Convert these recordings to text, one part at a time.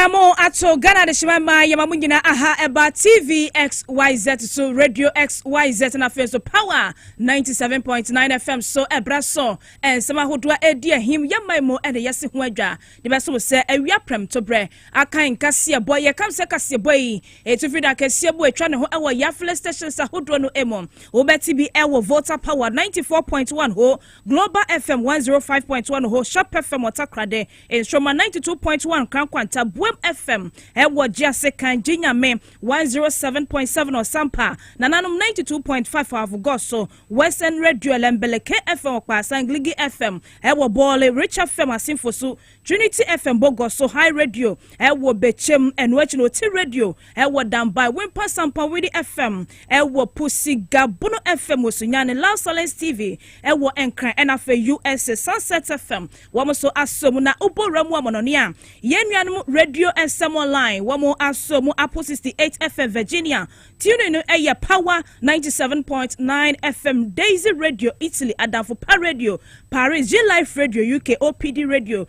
Ebramo ato Ghana de Shimama Yamamungina aha eba TV XYZ so Radio XYZ na face so power 97.9 FM so ebraso and sama hodwa edi him yamaimo and yesi ho adwa de beso se awia prem to bre akan Kasiebo ye kam se Kasiebo yi etufida Kasiebo etwa ne ho ewo yafle stations ahodro no emo obeti bi ewo voter power 94.1 ho Global FM 105.1 ho Shop FM Otakrade Instroma 92.1 Krankwanta Boom FM ewo Jase kan Jinyame 107.7 Osampa Nananum 92.5 Avugoso Western Radio Lembeleke FM Okwa Sangligi FM ewo Bole Rich FM Asimfosu Trinity FM Bogoso High Radio ewo Bechem Enwechino T Radio ewo Dambai Wimpa Sampa Widi FM ewo Pussy Gabuno FM Osunyane Loud Silence TV ewo Enkran NFA USA Sunset FM wamoso asomu na uboramu amononia yenyanum Radio SM Online wamo asomu Apple 68 FM Virginia tune in eye Power 97.9 FM Daisy Radio Italy Adafo Pa Radio Paris G Life Radio UK OPD Radio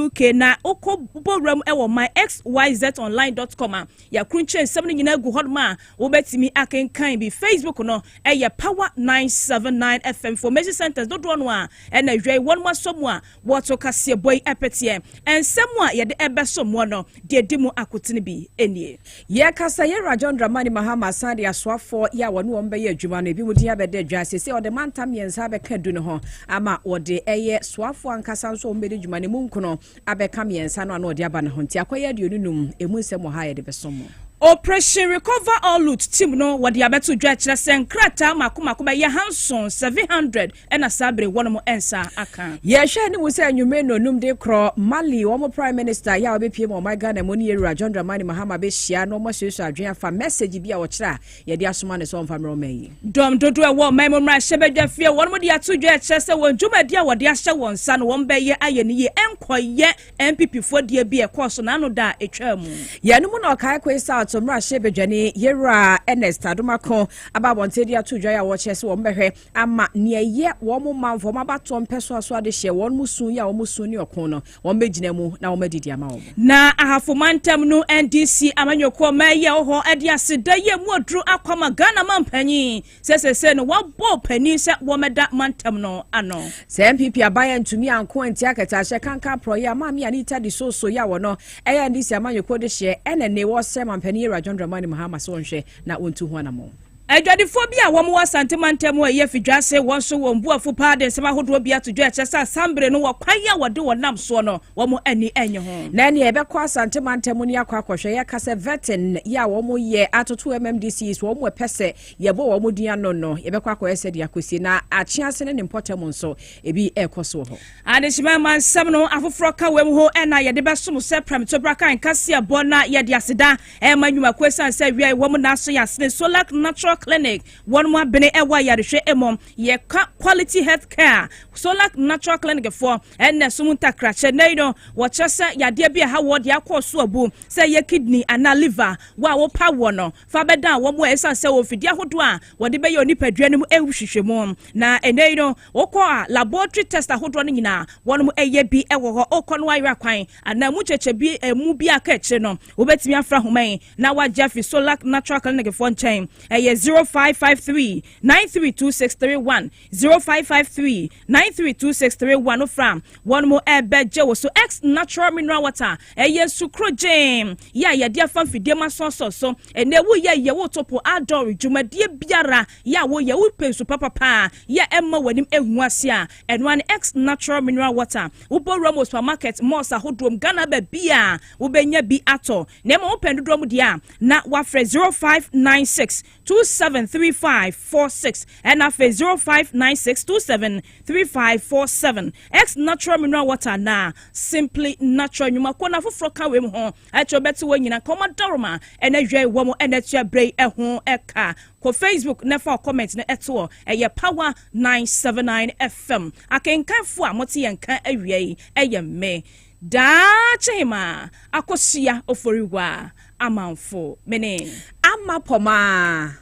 UK na oko uboramu ewo my xyzonline.com ya krunche nsem nyina gu hodma wobetimi akenkan bi Facebook no eye Power 979 FM Information Centers do no a ena hwei won masomu a woto Kasiebo epetie ensemu a yede ebesomu no de dimu akotene bi enie ye kasa ye Rajon Dramani Mahama Sadi aswafo ya wonu ombe adwuma no bi mudi abede adwa sese ode mantam yensa abeka du ne ho ama ode eye swafo ankasa nso ombe adwuma ne munku no abeka yensa no ana ode aba ne ho nti akoye de onunum emu nsemu ha ye de besomu Operation Recover All Loot team no wadi abeto dwa kire senkrata makomakoba ye Hanson 700 ena sabre wono ensa aka ye hwe ni musa anwume no num de kro Mali wo Prime Minister ya obepie mo my Ghana mo ni Rajon Dramani Mahama be hia no mo hyeso adwen afa message bi a wo kire ye de asoma ne so mfa mro mayi dom dodo e wo my mo mra hyebedwa fie wono mo de ato dwa kire se won dwumadi a wode ahye won sa no won be ye aye ni ye enkoye MPP fo de bi e course na no da etwa mu ye no mo no kai kwesa to mra shebedwane yera Ernest Adomako ababonte dia to dwa ya wo chese wo mbehwe ama ne ye wo mo manfo mabato mpeso aso ade hye won musun ya wo musun ni okon no wo megina mu na wo madidi ama wo na ahafo mantam no NDC amanyoko ma ye ho ade aseda ye mu odru akwama Ghana mampanyi sesese no wo bo pani se wo meda mantam no ano se MPP abaya ntumi anko anti akata hye kanka pro ya ma me anita di so ya wo no eya NDC amanyoko de hye enene wo se mampani Rajon Dramani Mahama so nhwe na wontu ho na mo Adwadifobia wo mo wasantemantam a ye fidwase won so won buafo paade sema hodo bia to dwa chesa sambre no wakwaya wode wonam so no wo mo ani enye ho na ne ebekọ asantemantam ni akwa akwhwe ya kase vetin ya wo mo ye atoto MMDCs wo mo pese ye bo wo mo dia no ebekọ akwa ese dia kosi na achiase ne importam nso ebi ekoso ho adeshima mansam no afoforo ka wem ho ena ye de besom se prem to braka Kasiebo na ye de aseda e manwuma kwesa se wi wo mo na so ya sne solar natural clinic one more bene ewa yarishe emom ye quality health care solar natural clinic for and sumunta krache neido wachese yade bia ha wode akoso abu say ye kidney and liver wa wo pa wono fa beda wo mo esa se wo fidi ahodo a wode be ye onipadua nim ehwhwehwemu na eneido wokọ a laboratory test ahodo no nyina wono eye bi ewo ho okọ no ayra kwan ana mu cheche bi emu bi aka eche no obetimi afra homan na wa jafi solar natural clinic for nchen eye 0553 932631 0553 932631 from one more ebeje wo so ex natural mineral water eye sukrojem ya dia fan fidema so ene wo ye wo topo adore dwumadie biara ya wo ye wo pensu papa ya emma wanim ehu ase a eno an ex natural mineral water wo borrow supermarket malls ahodrom Ghana ba bia wo benya bi ato na mo pendodom dia na wa 0596 273546 and after 0596273547 ex natural mineral water na simply natural nyuma kona foforo ka wem ho acho beti wanyina komadorma ene hwe wo ene tua brei eho eka ko Facebook never comment na eto eye Power 979 FM akenkanfo a moti yenka awie eye me da chema akosia oforiwa amanfo mene amapoma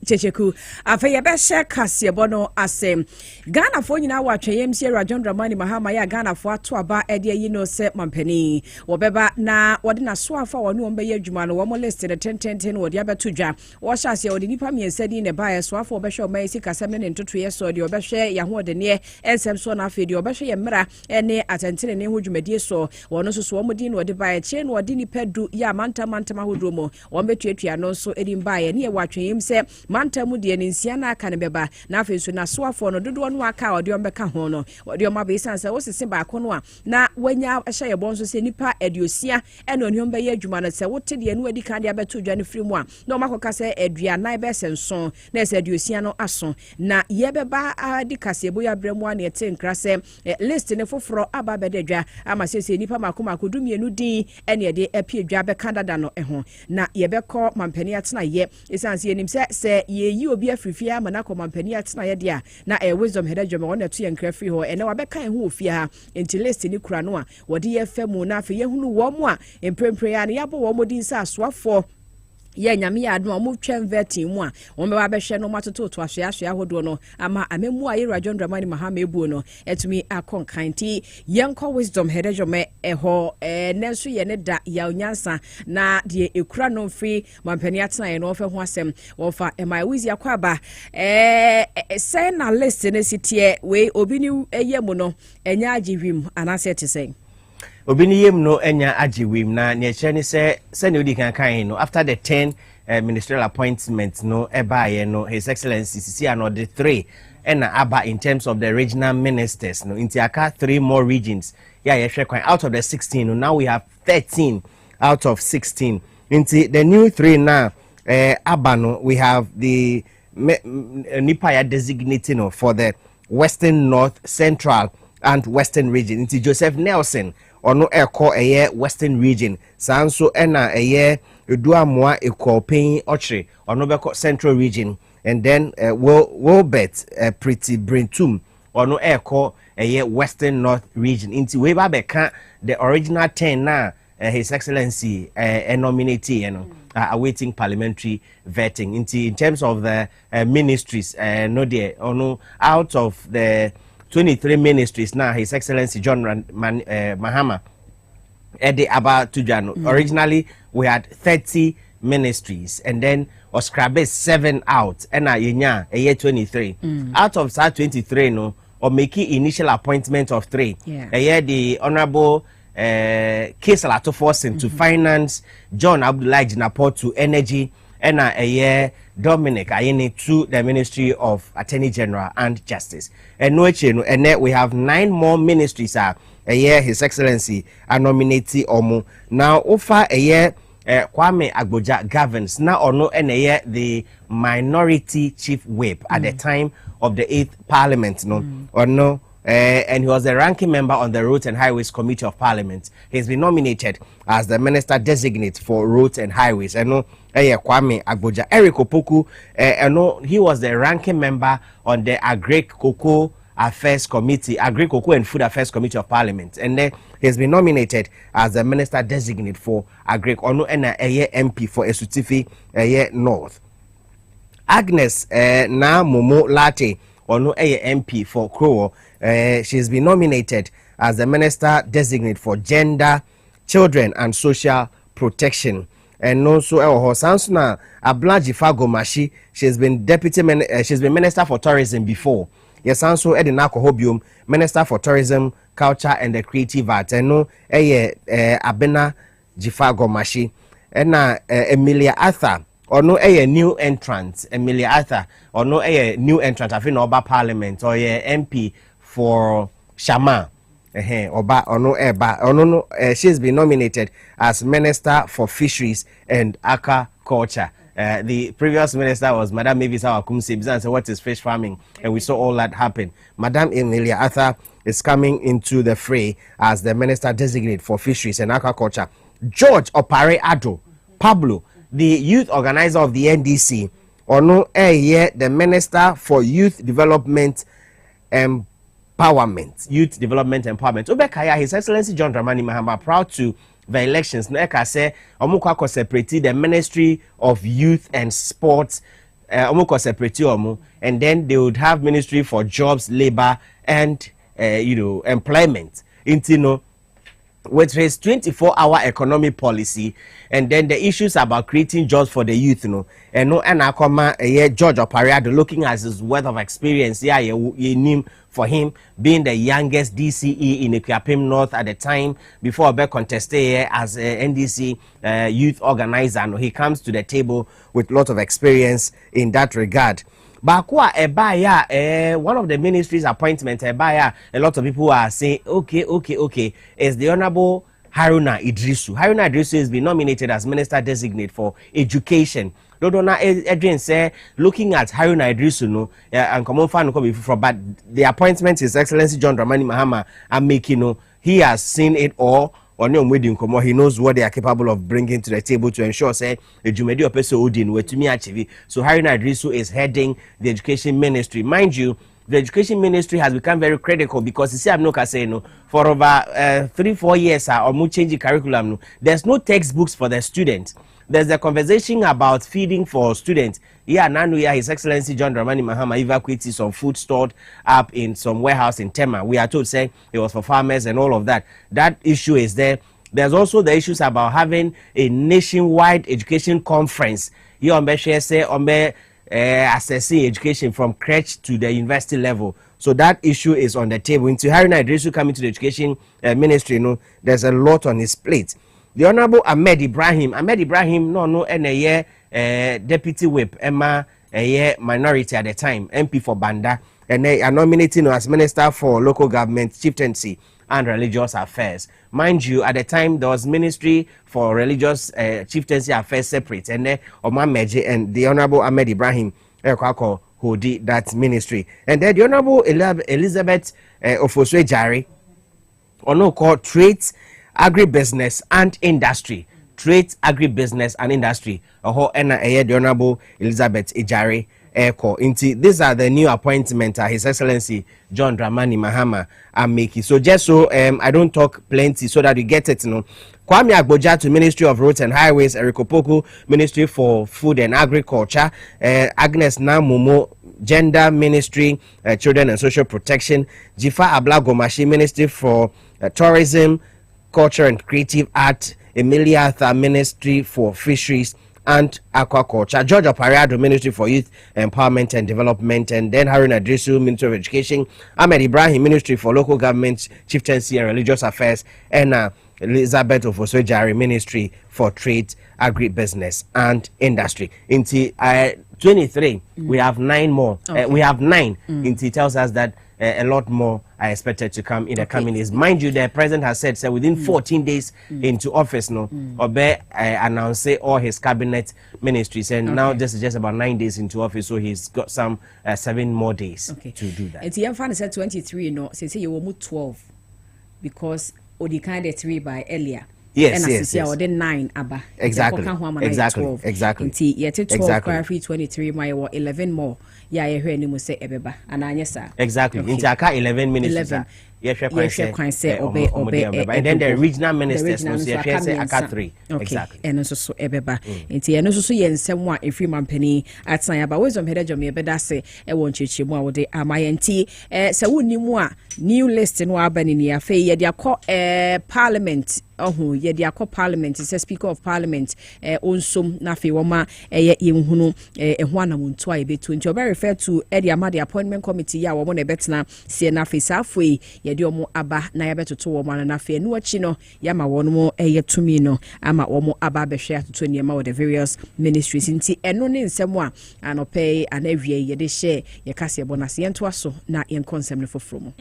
Checheku afa ye be share Kasiebo no asem Ghana fo nyina wa tweyem sie Rajon Dramani Mahama ya Ghana fo ato aba ede yi no se mampani wo beba na wode na so afa wonu ombe ye adwuma no wo mo list the 10 wode abeto dwa wo sha se wode nipa miensadi ne ba ye so afa wo be hwe o mai sika sem ne ntoto ye so de wo be hwe ya ho de ne ensem so na afa de wo be hwe ye mra ene atentene ne ho dwumadie so wono so wo mo din wode ba ye che no wode nipa du ya manta hodo mo wo betuatua no so edim ba ye ne ye wa tweyem se mantamu de nsia na aka ne beba na afesu na soafo no dodo no aka ode ombeka ho no ode oma be sanse wo sese ba ko no a na wanya hye bonso se nipa aduosia ene oni ombe ye adwuma no se wote de no adi kan de abeto dwa ne frimu a na omakoka se aduana be senso na se aduosia no aso na ye beba adi Kasiebo ya bremu a ne ete nkra se list ne foforo aba be de dwa ama se nipa makoma kodumienu din ene de apie dwa be kandada no ho na ye bekọ mampani atena ye esanse enim se ye yi obi afrifia amana komampani atena ye dia na wisdom heda dwom wona to ye nkra free ho ene wabekan ho ofia ha enti list ni kura no a wode ye famu na afa ye hunu wo mo a emprempre ya ne yabo wo modin sa asoafo ye nyame ya adom mo twem vetin mu a won be wa be hwe no matoto to ahwe hodo no ama amemu ayi Rajon Dramani Mahama ebuo no etumi akon kanti yenko wisdom hedejome eho nenso ye ne da ya onyansa na de ekura no free mampani atena ye no fe ho asem wo fa my wizi akwaba say na list ne sitie we obi ni eyemu no enya agihwim anase te say Obini yem no enya ajiwim na ne ni se ne odi kan no after the 10 ministerial appointments no eba no His Excellency sisi ano the 3 ena aba in terms of the regional ministers no inti aka 3 more regions ye kwan out of the 16 no now we have 13 out of 16 inti the new 3 now aba no we have the nipa ya designating no for the Western, North, Central and Western region inti Joseph Nelson ono eko Western region sanso ena eduamoa ekopin ochre ono beko Central region and then Wilbert Pretty Brentum ono eko Western North region inti we ba beka the original 10 na His Excellency nominate awaiting parliamentary vetting in terms of the ministries no there ono out of the 23 ministries now His Excellency John Mahama about Tujano. Originally we had 30 ministries and then Oskrabe 7 out and yenya a year 23 out of that 23 no or making initial appointment of 3 a year the honorable Kesalato Forcing to finance, John Abdullah Jinapor to energy and a year Dominic Ayeni to the Ministry of Attorney General and Justice. And no and then we have 9 more ministries a year His Excellency a nominati omo. Now offer a year Kwame Agboja governs now or no and a year the minority chief whip at the time of the 8th Parliament no or no. And he was a ranking member on the Roads and Highways Committee of Parliament. He's been nominated as the Minister Designate for Roads and Highways. I know Kwame Agboja. Eric Opoku, I know he was the ranking member on the Agri-Cocoa Affairs Committee, Agri-Cocoa and Food Affairs Committee of Parliament. And then he's been nominated as the Minister Designate for Agri-Cocoa and a MP for Esutifi North. Agnes Na Momo Latte, or no MP for Krowo. She's been nominated as the Minister Designate for Gender, Children and Social Protection. And also Sansuna Ablaji Fagomashi, she's been she's been Minister for Tourism before. Yes, also Edinako Hobium, Minister for Tourism, Culture and the Creative Arts. And no Abena Jifagomashi. And Emilia Arthur. Or no new entrant, Emilia Arthur, or no new entrant, I think Oba Parliament, or MP for Shama, Oba, or no Eba, or no, she's been nominated as Minister for Fisheries and Aquaculture. The previous minister was Madame Mavis Awakumsi, and so what is fish farming? And we saw all that happen. Madame Emilia Arthur is coming into the fray as the Minister Designate for Fisheries and Aquaculture. George Opare Ado, Pablo, the youth organizer of the NDC, or no the Minister for Youth Development Empowerment. Youth Development Empowerment. Obekaya, His Excellency John Dramani Mahama, proud to the elections. No eka say omukwa ko separate the Ministry of Youth and Sports omo separate omo, and then they would have Ministry for Jobs, Labor, and employment. With his 24-hour economic policy, and then the issues about creating jobs for the youth, and George Opariado, looking at his wealth of experience, for him being the youngest DCE in Ekuapem North at the time before Obe contested here as a NDC youth organizer. And he comes to the table with a lot of experience in that regard. Bakwa Ebaya, one of the ministry's appointments, Ebaya, a lot of people are saying, okay, is the Honorable Haruna Idrisu. Haruna Idrisu has been nominated as Minister Designate for Education. Dodona Edwin say, looking at Haruna Idrisu, and common fan before, but the appointment His Excellency John Dramani Mahama are making, he has seen it all. He knows what they are capable of bringing to the table to ensure say the Jumedi Opeso Odin were to me achieve. So Haruna Idrisu is heading the Education Ministry. Mind you, the Education Ministry has become very critical because you see I'm not saying for over 3-4 years or more changing curriculum. There's no textbooks for the students. There's a conversation about feeding for students. His Excellency John Dramani Mahama evacuated some food stored up in some warehouse in Tema. We are told saying it was for farmers and all of that. That issue is there. There's also the issues about having a nationwide education conference. Here on assessing education from crèche to the university level. So that issue is on the table. Into Haruna Idrisu coming to the Education Ministry, there's a lot on his plate. The Honorable Ahmed Ibrahim, Deputy Whip, Emma, minority at the time, MP for Banda, and they are nominating as Minister for Local Government, Chieftaincy, and Religious Affairs. Mind you, at the time, there was Ministry for Religious Chieftaincy Affairs separate, and then Omar Meji and the Honorable Ahmed Ibrahim, who did that ministry. And then the Honorable Elizabeth Ofoswe Jari, called Trades, Agribusiness and Industry. Trade, Agribusiness and Industry. The Honorable Elizabeth Ejari Eko. These are the new appointments His Excellency John Dramani Mahama are making. So just so I don't talk plenty so that you get it, Kwame Agboja to Ministry of Roads and Highways, Eriko Poku, Ministry for Food and Agriculture, Agnes Namumo, Gender Ministry, Children and Social Protection, Jifa Ablagomashi, Ministry for Tourism, Culture and Creative Art, Emilia Arthur, Ministry for Fisheries and Aquaculture, George Opariado, Ministry for Youth Empowerment and Development, and then Haruna Idrisu, Ministry of Education, Ahmed Ibrahim, Ministry for Local Government, Chieftaincy and Religious Affairs, and Elizabeth Ofoswe Jari, Ministry for Trade, Agribusiness and Industry. Into 23, we have 9 more. We have 9. It tells us that a lot more are expected to come in the coming days. Mind you, the president has said within 14 days into office, Obe announced all his cabinet ministries, and now this is just about 9 days into office, so he's got some 7 more days to do that. And the fan said 23, say you will move 12 because Odi kind of 3 by earlier. Yes. Or the 9 abba. Exactly. Exactly. Yet 12 23 my 11 more. Yeah, I hear you say ebeba. And I exactly. Into 11 minutes. 11. Yes, obey. And then the regional ministers say aka 3. Exactly. And so ebeba. Into and so yen semwa if you man penny at sign about wisdom head of me beda say e won chichi mo wo de amayanti se woni mu a new list no abani ni afa ye de akọ parliament ye de akọ parliament is speaker of parliament onsom na fe wo ma ye yenhunu ho anamuntu a betu nti obe refer to the amade appointment committee ya wo mo na betena se na fe safoi ye de omo aba na ye betoto wo ma na fe no achi no ya ma wo no ye tumi no ama wo mo aba behwe atoto ne ma wo the various ministries nti eno ne nsem a anope anawie ye de share ye Kasiebo na se ento aso na ye konsem ne foforo mo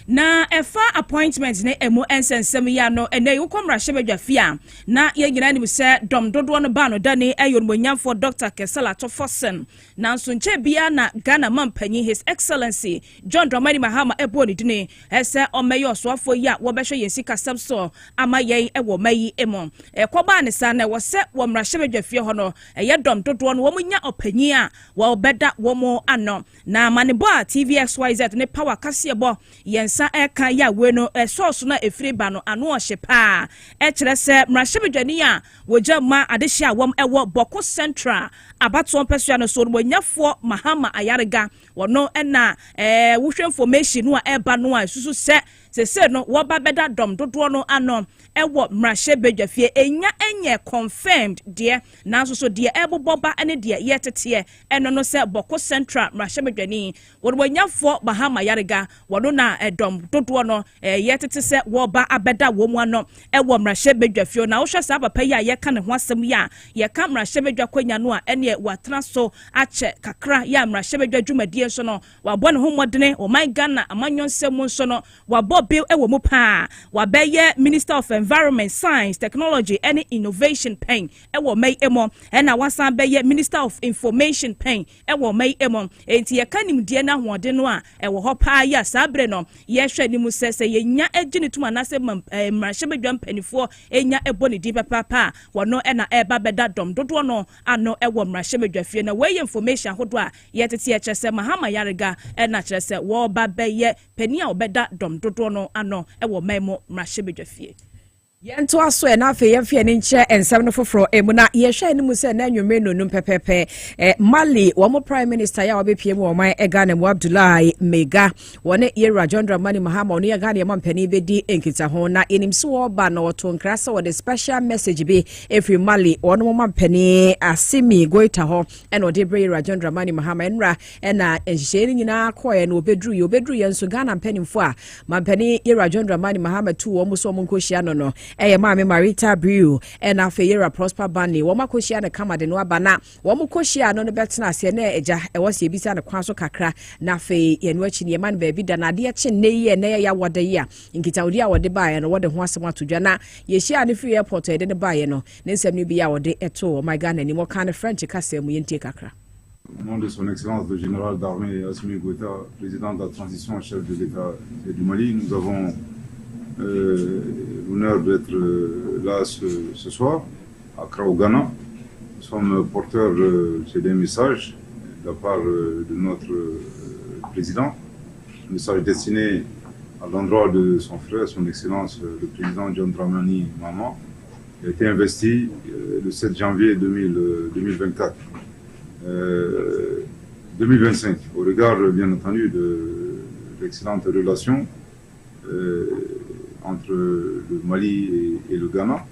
na efa appointment ne emo ensensem ya no ene ukomra shebedwafia na ye nyina ni se dom dodo no ba no dane ayo monyamfo Dr. Kesala Tofosen na nso nche bia na Ghana mampanyi His Excellency John Dramani Mahama ebo ni dine ese omeyo soafo yi a wo behwe yen sika so ama yen ewo mayi emo koba ne sa na wo se wo mrahye bedwafie ho no ye dom dodo no wo munya opanyi a wo beda wo mo ano na manebo a TVXYZ ne power Kasiebo yensa eka ya we no source na efiri ba no ano ohye pa kire se mrahye bedwani a woja ma adehia wom ewo Boko Central abato mpesua no so no nyafo Mahama Ayarega wono na wohwe information no a eba no a susu se no wo ba beda dom dodo no ano ewo mrahye bedwafie enya enye confirmed de na so de eboboba ene de yetete eno no se Boko Central mrahye bedwani wo nyafo Mahama Ayarega wono na dom dodo no yetete se wo ba abeda wo mu ano ewo mrahye bedwafie na wo hwe sa papa ya ye ka ne ho asem ya ye ka mrahye bedwakwanya no a ene watena so ache kakra ya mrahye bedwadwumadie so no wabɔ ne ho modene o my Ghana amanyonsem so no wabɔ bill ewo mu pa wabɛyɛ Minister of Environment, Science, Technology and Innovation pen ewo may emo na wasan bɛyɛ Minister of Information pen ewo may emo enti ye kanim die na hoɔde no a ewo hɔ pa ya sabre no ye hwɛ ni mu sɛ ye nya agine tuma na sɛ mrahye bedwa mpanifo enya ebo ne di papa wono na eba beda dom dodo no ano ewo mrahye bedwafie na we information hodo a ye tete ye kyerɛ sɛ Mahama Ayarega na kyerɛ sɛ wo ba bɛyɛ pani a obɛda dom dodo no ano ewo memo mrahye bedwafie yento aso na afa yemfie ne nche ensem no foforo emu na ye hwa ne mu se na nwume no num pepepe Mali wo mo prime minister ya obepie mu oman Ghana mu Abdullahi Mega wone Yera John Dramani Mahama ono ye Ghana mampani bedi enkita ho na enim so wo ba na woto nkrasa wo the special message be every Mali ono mo mampani Asimi Goita ho ena ode bre Yera John Dramani Mahama enra ena enhye nyina koye na obedru ye nso Ghana mpanimfo a mampani Yera John Dramani Mahama tu wo mo so mo nkohia no Mame Marita Brew and Afeyera Prosper Bunny, Womakoshia and Kamade no Abana, Womakoshia no betna sene eja was ye bisa na kwaso kakra na fe ye nwachin ye man baby da na de chin ne ye na ya wada ya nkita odi a wode ba ye no wode ho asema to dwana ye hia ne free airport e de ba ye no ne nsem ni bi ya wode eto my Ghana ni mo kan French Kasiebo yentie kakra. Au nom de son excellence le général d'armée Assimi Goïta, président de la transition en chef de l'État du Mali, nous avons l'honneur d'être là ce soir à Accra au Ghana. Nous sommes porteurs d'un message de la part de notre président, un message destiné à l'endroit de son frère, son excellence le président John Dramani Mahama, qui a été investi le 7 janvier 2024. 2025, au regard bien entendu de l'excellente relation entre le Mali et le Ghana.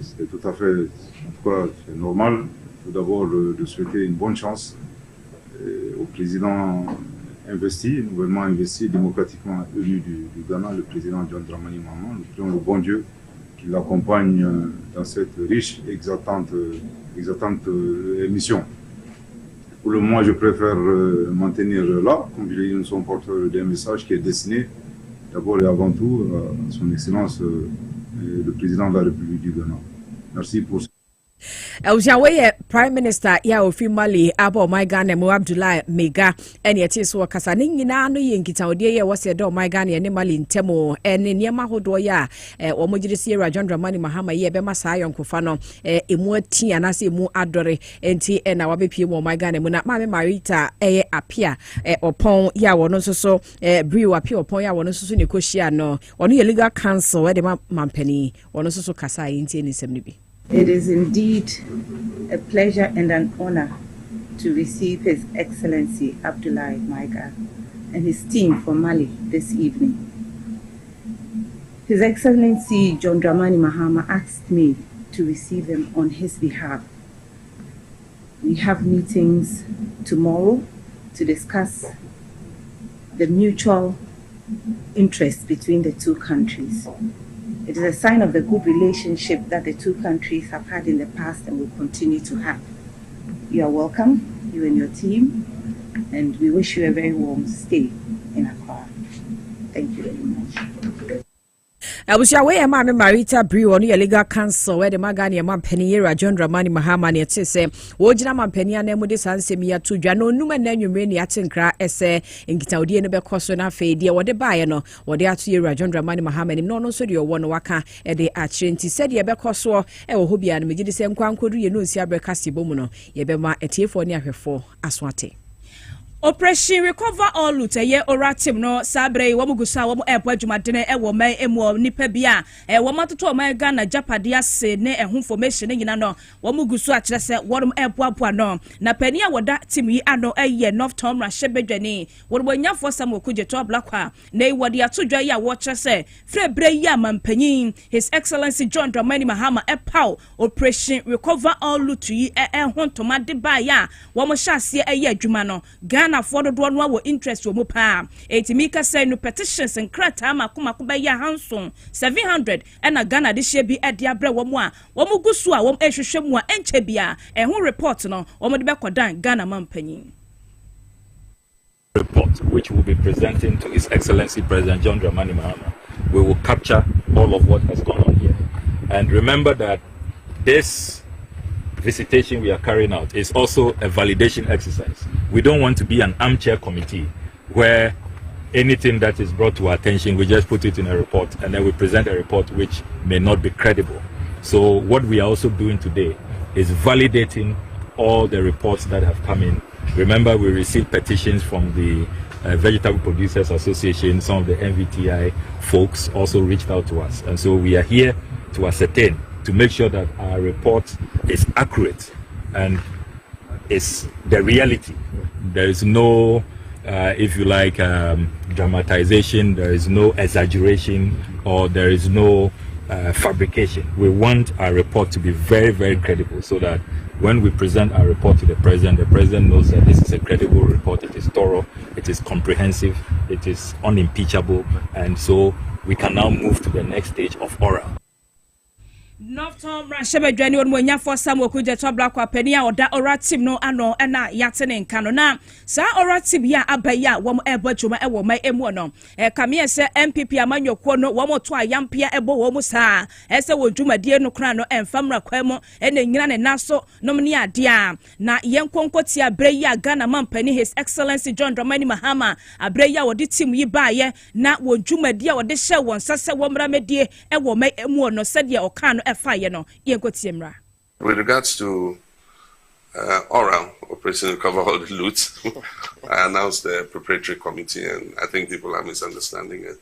C'est tout à fait, en tout cas, c'est normal, tout d'abord de souhaiter une bonne chance au président investi, nouvellement investi, démocratiquement élu du Ghana, le président John Dramani Mahama. Nous prions le bon Dieu qui l'accompagne dans cette riche et exaltante mission. Pour le moment, je préfère maintenir là, comme je l'ai dit, nous sommes porteurs d'un message qui est destiné d'abord et avant tout à son excellence le président de la République du Ghana. Merci pour ça. Eljawe Prime Minister ya ofi Mali abo my Ghana mu Abdullahi Mega ene yeti so kasa ne nyina no yenkita odie ye wose do my Ghana ne Mali ntemo ene niema hodo ya wo mogirisi Yera John Dramani Mahama ye be masa ayonkofa no emu ati anase emu adore enti na wabepie mu my Ghana mu na Mame Marita apia opon ya wono so brew apia opon ya wono so ne koshia no wono ye legal council we de mampani wono so kasa enti ni semni bi. It is indeed a pleasure and an honor to receive His Excellency Abdoulaye Maiga and his team from Mali this evening. His Excellency John Dramani Mahama asked me to receive him on his behalf. We have meetings tomorrow to discuss the mutual interest between the two countries. It is a sign of the good relationship that the two countries have had in the past and will continue to have. You are welcome, you and your team, and we wish you a very warm stay in Accra. Thank you very much. Abusia we ma me Marita Brew on your legal counsel where the Magani man penny John Dramani Mahama ne say wojina man penny na mu de sansem ya to dwa no numa na nwumre ne atenkra ese nkita odi ne be koso na fe de wo de bae no wo de ato yera John Dramani Mahama ne no so de wo no waka e de akire nti se de be koso e wo hobia no megide se nkwankodu ye no nsi abre Kasiebo mu no ye be ma etiefo ne ahwefo aswate. Operation recover all loot ye oratim no sabre wo mugusa wo ebo adwumadene e wo man emu nipa bia wo matoto man Ghana japade ase ne ehun information nyina no wo mugusu a kire se wo ebo aboa no na pani a woda tim yi ano eye North Tom Rahebedwani wo bonyafo sam okuje to blakwa na e wode atodwa ya wo kire se frebre yi amampanyin His Excellency John Dramani Mahama epaw Operation recover all loot yi ehun tomade ba ya wo mo hyase eye adwuma no Ghana for the one wo interest wo mu pa etimika say no petitions and krata makoma ko ba ya hanson 700 and a Ghana de share bi e de abre wo mu a wo mu gusu a wo ehwehwe mu a enche bia ehun report no wo mo de be kodan Ghana mampanyin report which will be presenting to His Excellency President John Dramani Mahama. We will capture all of what has gone on here, and remember that this visitation we are carrying out is also a validation exercise. We don't want to be an armchair committee where anything that is brought to our attention, we just put it in a report and then we present a report which may not be credible. So what we are also doing today is validating all the reports that have come in. Remember, we received petitions from the Vegetable Producers Association. Some of the MVTI folks also reached out to us, and so we are here to ascertain, to make sure that our report is accurate and is the reality. There is no, if you like, dramatization, there is no exaggeration, or there is no fabrication. We want our report to be very, very credible, so that when we present our report to the president knows that this is a credible report, it is thorough, it is comprehensive, it is unimpeachable, and so we can now move to the next stage of oral. North Tom Rahebedwani won monya for Sam okuje to blakwa pani a oda oratim no ano na yatene nka no na sa oratim ya abaya wo ebo dwuma e wo mai emu no kame se MPP amanyoko no wo to ayampia ebo wo mu sa ese wo dwumadie no kra no emfamra kwam na nyina ne naso no ne ade a na yenkonkotia abre ya Ghana mampani His Excellency John Dramani Mahama abre ya wo de tim yi baaye na wo dwumadie a wo de hye won sase wo mra medie e wo mai emu no sade o kan no with regards to oral Operation Recover All the Loot, I announced the preparatory committee, and I think people are misunderstanding it.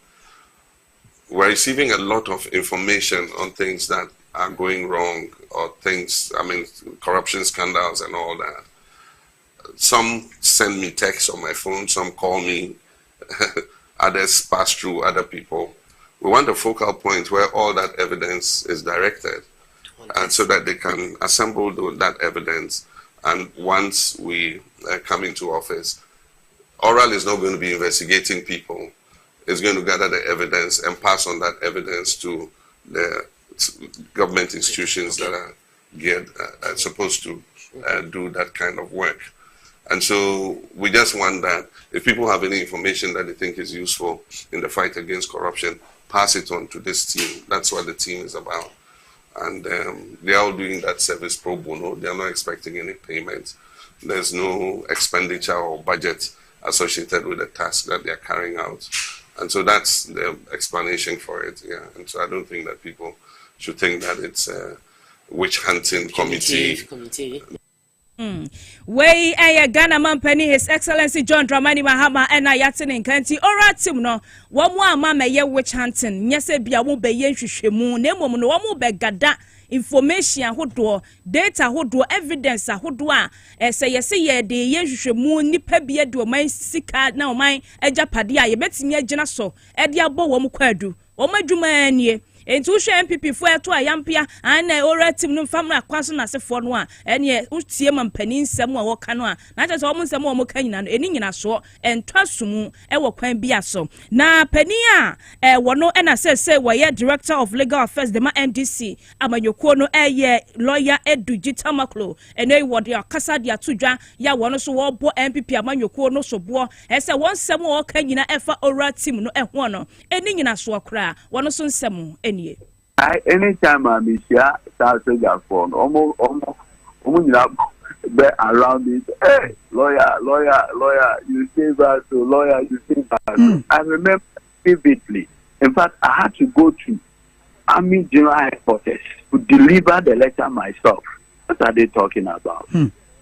We're receiving a lot of information on things that are going wrong, or things, corruption scandals and all that. Some send me texts on my phone, some call me, others pass through other people. We want a focal point where all that evidence is directed, and so that they can assemble that evidence. And once we come into office, oral is not going to be investigating people. It's going to gather the evidence and pass on that evidence to the government institutions that are supposed to do that kind of work. And so we just want that if people have any information that they think is useful in the fight against corruption, pass it on to this team. That's what the team is about. And they are all doing that service pro bono. They are not expecting any payment. There's no expenditure or budget associated with the task that they are carrying out. And so that's the explanation for it. Yeah. And so I don't think that people should think that it's a witch hunting committee. Way Ghana mampani His Excellency John Dramani Mahama ena yatene nkanti oratim no wo mu ama meye witch hunting nyese bia wo be ye hwehwemu na emom no wo mu be gada information ahodo data ahodo evidence ahodo a say yese ye de ye hwehwemu nipa bia de o man sika na o man agapade a ye betimi agina so e de abo wo mu kwadu wo madwuma anie enti wo hwe MPP fo eto ayampia an na ora team no famra kwaso na sefo no a ene utie mampani nsem a woka no a na kyerɛ sɛ ɔmo nsem a ɔmo ka nyina no eni nyina so entwa sumu ɛwɔ kwan bi aso na pani a wono ɛna sɛ wɔyɛ director of legal affairs de ma NDC amanyoko no ɛyɛ lawyer Eduji Tamaklo ene wɔde akasa de atodwa ya wono so wɔbɔ MPP amanyoko no so boɔ ɛsɛ wɔn nsem a wɔka nyina ɛfa ora team no ɛho no eni nyina so kra wono so nsem enie anytime I'm here, South Africa phone, almost be around it. Hey, lawyer, you save us, so lawyer, you save us. I remember vividly. In fact, I had to go to Army General Headquarters to deliver the letter myself. What are they talking about?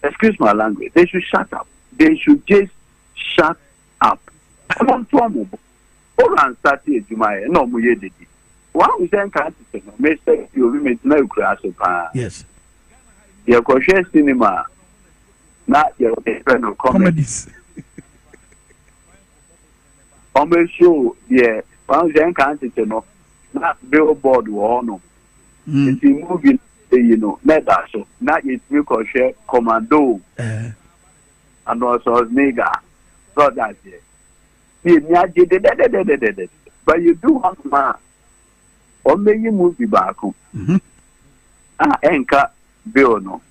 Excuse my language. They should shut up. They should just shut up. I'm on Tomo. Hold on, Saturday, July. No, we did it. One we say can't say no. Mr. You women no class of yes. Your crochet cinema, not your friend of comedies. On my show, yeah. One we say can't say no. Not billboard or no. It's a movie, you know. Not that so. Not yet we crochet commando. And also mega. So that's it. But you do have man. Or may you move back home? Anchor bill no.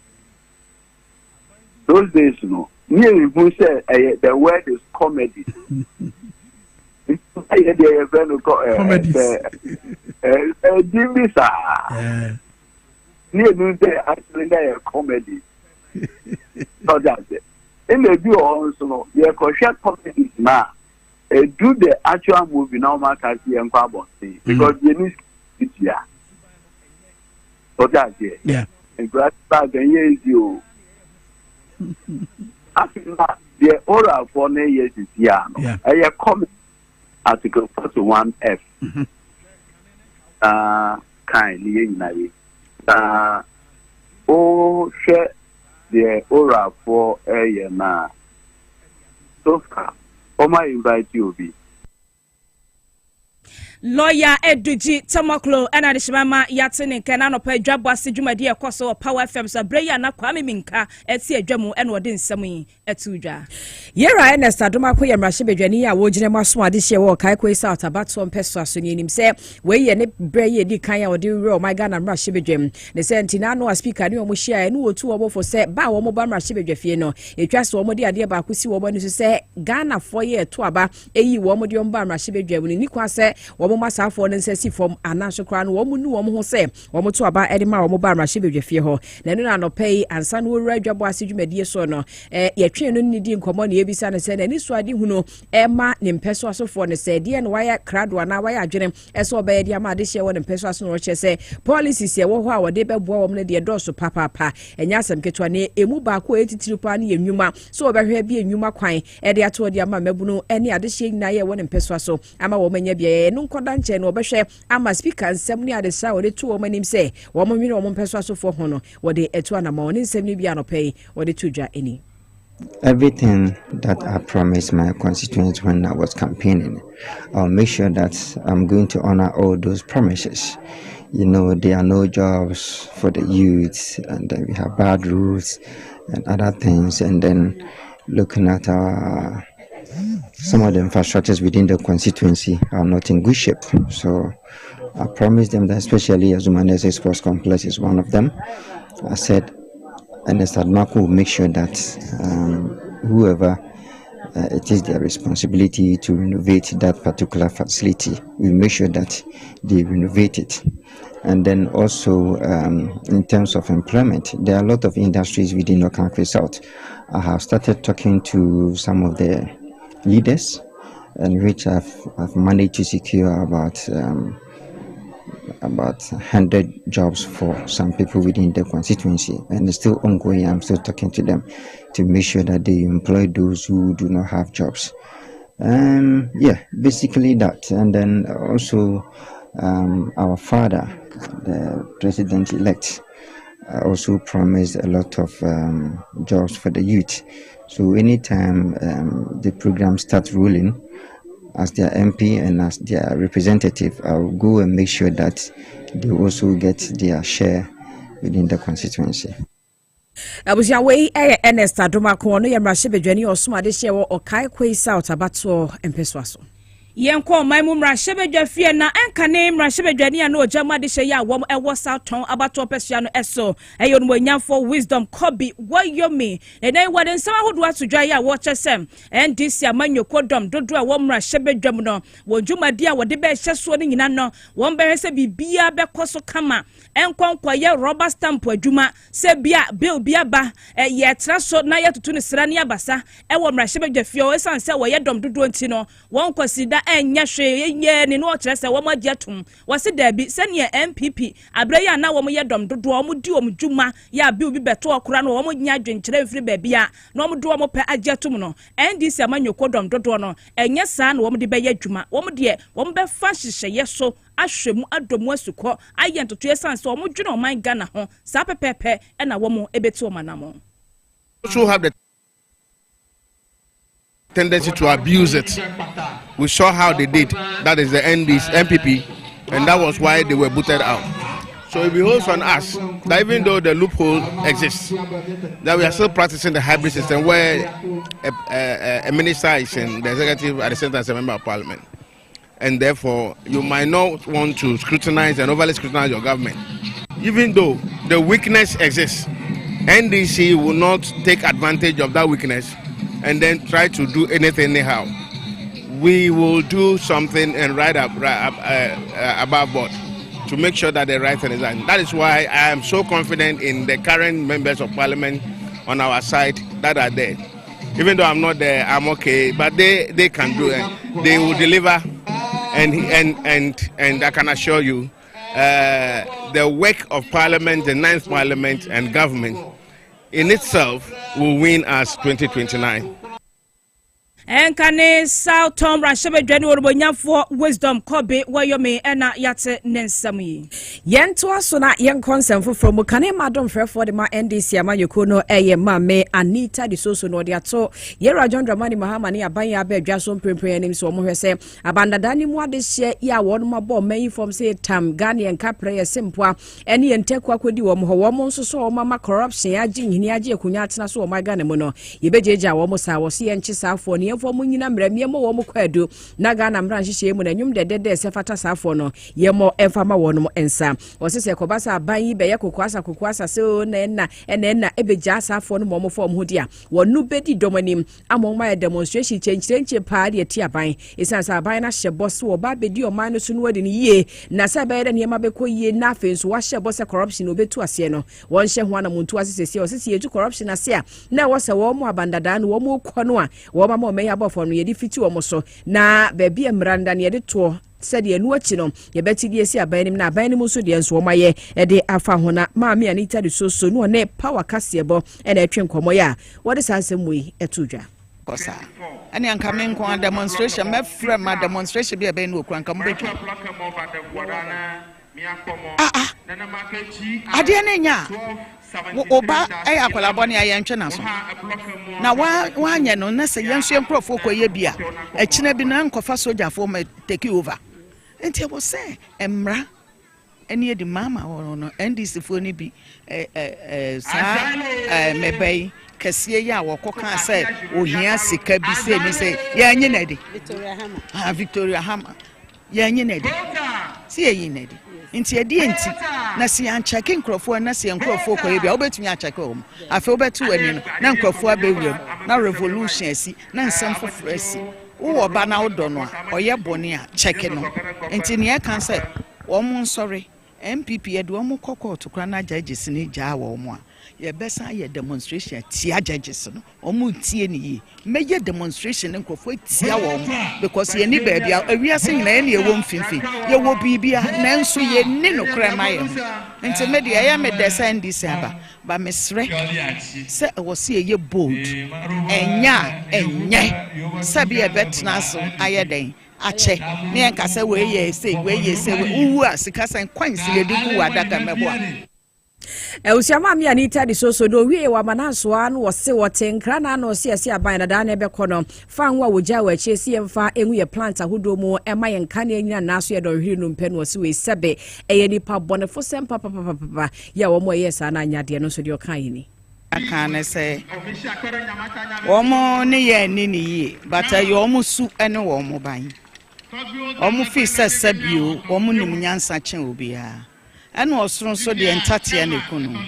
Those days, no. Nearly who said the word is comedy. I had a friend comedy. Jimmy, sir. Near noonday, actually, they are comedy. So that's it. In the view also, your crochet comedy now. Do the actual movie now, Marcus and Carbon, because you need. Yeah. So that's it. Yeah. And grab back and years you. After that, the oral for 9 years is yeah. I comment Article 41F. Kindly in share the oral for a year now. So far, I invite you be. Lawyer Eduji Tamaklo ena de shimama yatene nkena no pa dwabo ase dwumadi ekoso Power FM so breya na kwame minka eti adwamu ena ode nsam yi etudwa yera Ernest Adomako yamrahye bedwani ya wo gine maso ade hye wo kai ko South abato mpeso aso ni nim se we ye ne breya di kan ya ode ro my Ghana mrahye bedwam ne se ntina no speaker ni omo hia ene otu obo fo se ba wo mo ba mrahye bedwafie no etwa se omo de ade ba akosi wo bo ni so se Ghana fo ye eto aba eyi wo mo de omba mrahye bedwam ni kwa se wo masafo ne nsesi fom anaso kra no wo nu wo ho se wo to aba ede ma wo ba mrahye bedwafie ho na no na no pay ansa no wura dwabo ase dwumadie so no ye twen no ni di nkomo na ebisa ne se na ni so ade huno ma ne mpeso asofo ne se de no waya krado na waya adwene eso oba ye de ama ade hye wo ne mpeso aso no che se policies ye wo ho a wo de beboa wo ne de doso papa enya asem ketwa ne emu ba ko etitiri pa ne enwuma so obehwe bi enwuma kwan de ato de ama mabunu ene ade hye nyina ye wo ne mpeso aso ama wo manya bia no nkoda nche no obehwe ama speaker nsem ne ade sa wo de to wo manim se wo mo nwene wo mo mpeso aso fo ho no wo de eto na ma wo ne nsem ne bia no pay wo de tudwa eni. Everything that I promised my constituents when I was campaigning, I'll make sure that I'm going to honor all those promises. You know, there are no jobs for the youth, and then we have bad roads and other things, and then looking at some of the infrastructures within the constituency are not in good shape. So I promised them that, especially Azumanese Sports Complex is one of them. I said, and Adomako will make sure that whoever it is their responsibility to renovate that particular facility, we make sure that they renovate it. And then also in terms of employment, there are a lot of industries within Okankwe South. I have started talking to some of the leaders, and which I've managed to secure about 100 jobs for some people within the constituency, and it's still ongoing. I'm still talking to them to make sure that they employ those who do not have jobs. Basically that. And then also our father, the president-elect, also promised a lot of jobs for the youth. So anytime the program starts rolling, as their MP and as their representative, I'll go and make sure that they also get their share within the constituency. Abusia wei Ernest Adomako no yemrahye bedwani osumade hye wo okai kwei South abato empeswaso. Yenko maimu mrahye bedwafie na enkane mrahye bedwani ya no ojamade hye ya wom ewo Southton abato pesua no eso eyo no nyamfo wisdom kobi wayomi na wade nsama hodo atodwa ya wo chesem NDC amanyoko dom dodo a wo mrahye bedwam no wo dwumade a wode be hye so no nyina no wo behese bibia bekoso kama enkonkwa ye rubber stamp adwuma se bia bill bia ba ye traso na ye tutu ne sra ne abasa ewo mrahye bedwafie o esanse wo ye dom dodo nti no won kwasida enya hwe ye ne no kyerese wo magye atom wose dabi sene MPP abraya na wo ye dom dodo wo di wo dwuma ya bill bi beto okura no wo nya adwenkyere mfiri babia na wo do wo pe agye atom no NDC amanyoko dom dodo no enya saa na wo de be ye adwuma wo de wo be fa hyehye ye so ahwemu adomu asuko ayentoto esanse wo dwene o man Ghana ho saa pepepe na wo ebeti o manamo so have the tendency to abuse it. We saw how they did. That is the MPP, and that was why they were booted out. So it behoves on us that even though the loophole exists, that we are still practicing the hybrid system where a minister is in the executive at the same time as a member of parliament. And therefore, you might not want to scrutinize and overly scrutinize your government. Even though the weakness exists, NDC will not take advantage of that weakness and then try to do anything anyhow. We will do something and right above board to make sure that the right thing is done. That is why I am so confident in the current members of parliament on our side that are there. Even though I'm not there, I'm okay, but they can do it. They will deliver, and I can assure you, the work of parliament, the 9th parliament and government in itself will win us 2029. Enkane Southton Rashebe Dwani Orobonyafo wisdom kobe wayomi ena yate nensami. Yento aso na yen konsem from kane madom frefo de ma NDC amanyoko no eye ma me Anita di soso no de ato Yera John Dramani Mahama ne aban ya ba dwaso mprenpren anim so mo hwese abandadani mu ade hye ya won ma bo man from say tam Ghanaian kapre simpoa ene yenteku akodi wo mo ho wo mo nso so ma corruption agi nhini agi akunya atena so wo ma Ghana mu no yebejeja wo mo sa wo se yenchi safo ne yemfo mo nyina mramie mo wo mo kwadu na Ghana mran hyehyɛ mu na nwum dede se fata safo no yemo emfama wo no ensa wo se kobasa aban yi be ye kokoasa se o na ebeja safo no mo fo mo dia wonu bedi domanim amoma demonstration chenche pa de ti aban esansa aban na hye boss wo ba bedi o man no so no wadi ni ye na se be de ne ma be ko ye na afen so wa hye boss corruption obetu ase no won hye ho na muntu asese o se ye tu corruption ase a na wo se wo mo abandada no wo mo kɔ no a wo ma mo me ya bofo no ye di fiti wo mo so na ba bi emranda ne ye de to said ye no achi no ye beti die si abanim na abanim so de enso maye e de afa ho na maami Anita de so no ne power Kasiebo e na atwe nkomo ya what is asem we etudwa kosa ani anka me nko demonstration me frame ma demonstration bi e be no okran ka mo betu ade na nya oba akwala boni ayentwe na so na wa anya no na se yenso enkrofo koye bia akina bi na nkofa soldier fo ma take over enti e bo se emra eni edi mama no NDC fo ni bi sa mebei kasie ya wokoka se ohia sika bi se ni se ya nyi na di Victoria Hama ya nyi na di si ya nyi na di nti edi enti na si an check nkrofo na si nkrofo ko bia obetumi a check o afi obetu ani no na nkrofo abewiem na revolution asi na nsem foforo asi wo ba na odo no oye bone a check no nti ne e kan say wo mo nsori MPP e do mo kokko to kra na judges ni ja wo mo a ye besa ye demonstration tia judges no omo tie ni yi meje demonstration nkrofo tia wo mo because ye ni ba bia awiase nyina ye wo mfimfi ye wo bibia na nso ye ni no kra ma ye nti media ye me descend this aba ba mesre se wo se ye bold enye sabi e betna so aye den ache ne enka se we ye se uwu asika san kwansi le diku wadaka mebo Usiama mi anita di so do wie wa manansoa no wose wote nkra na no se ase aban da na ebe kono fa nwa woja wa che se mfa enwu ye plant ahodo mu ema ye nka na nyina na so ye do hwiri no mpe no wose we sebe eye nipa bonefo sem papa ya wo mo ye sa na anyade no so de okan yini aka na se wo mo ne ye ni yi bata ye wo mo su ene wo mo ban wo mo fi sesebio wo mo nim nyansa chen obia eno osron so de entate na kunu